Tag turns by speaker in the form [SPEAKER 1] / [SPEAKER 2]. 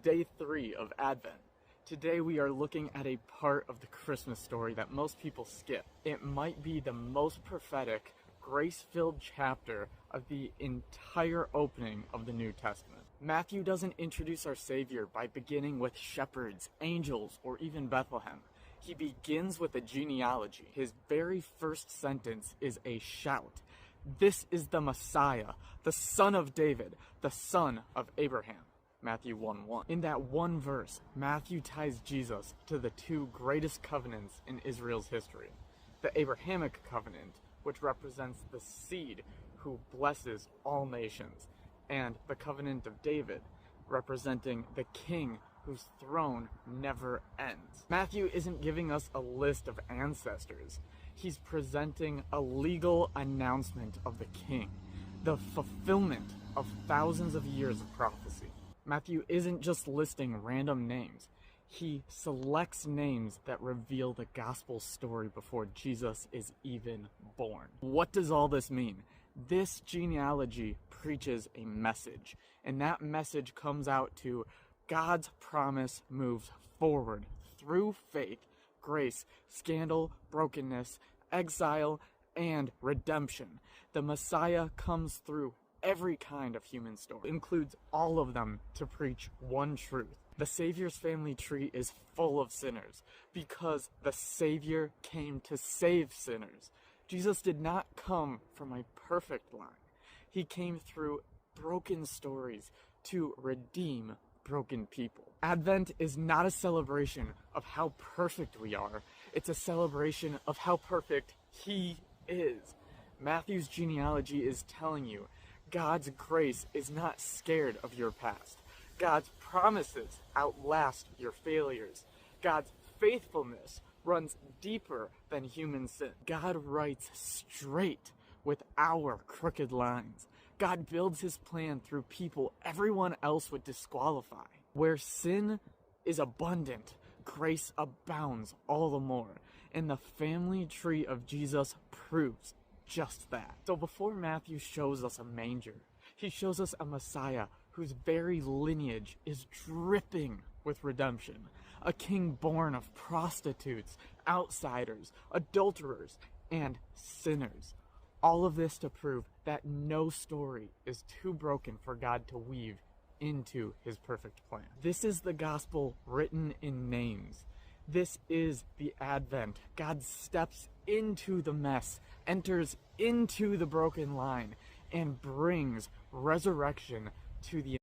[SPEAKER 1] day 3 of Advent. Today we are looking at a part of the Christmas story that most people skip. It might be the most prophetic, grace-filled chapter of the entire opening of the New Testament. Matthew doesn't introduce our Savior by beginning with shepherds, angels, or even Bethlehem. He begins with a genealogy. His very first sentence is a shout. This is the Messiah, the son of David, the son of Abraham. Matthew 1:1. In that one verse, Matthew ties Jesus to the two greatest covenants in Israel's history. The Abrahamic covenant, which represents the seed who blesses all nations, and the covenant of David, representing the king whose throne never ends. Matthew isn't giving us a list of ancestors. He's presenting a legal announcement of the king, the fulfillment of thousands of years of prophecy. Matthew isn't just listing random names. He selects names that reveal the gospel story before Jesus is even born. What does all this mean? This genealogy preaches a message, and that message comes out to God's promise moves forward through faith, grace, scandal, brokenness, exile, and redemption. The Messiah comes through every kind of human story, includes all of them to preach one truth. The Savior's family tree is full of sinners because the Savior came to save sinners. Jesus did not come from a perfect line. He came through broken stories to redeem broken people. Advent is not a celebration of how perfect we are. It's a celebration of how perfect He is. Matthew's genealogy is telling you God's grace is not scared of your past. God's promises outlast your failures. God's faithfulness runs deeper than human sin. God writes straight with our crooked lines. God builds his plan through people everyone else would disqualify. Where sin is abundant, grace abounds all the more. And the family tree of Jesus proves just that. So before Matthew shows us a manger, he shows us a Messiah whose very lineage is dripping with redemption. A king born of prostitutes, outsiders, adulterers, and sinners. All of this to prove that no story is too broken for God to weave into his perfect plan. This is the gospel written in names. This is the Advent. God steps into the mess, enters into the broken line, and brings resurrection to the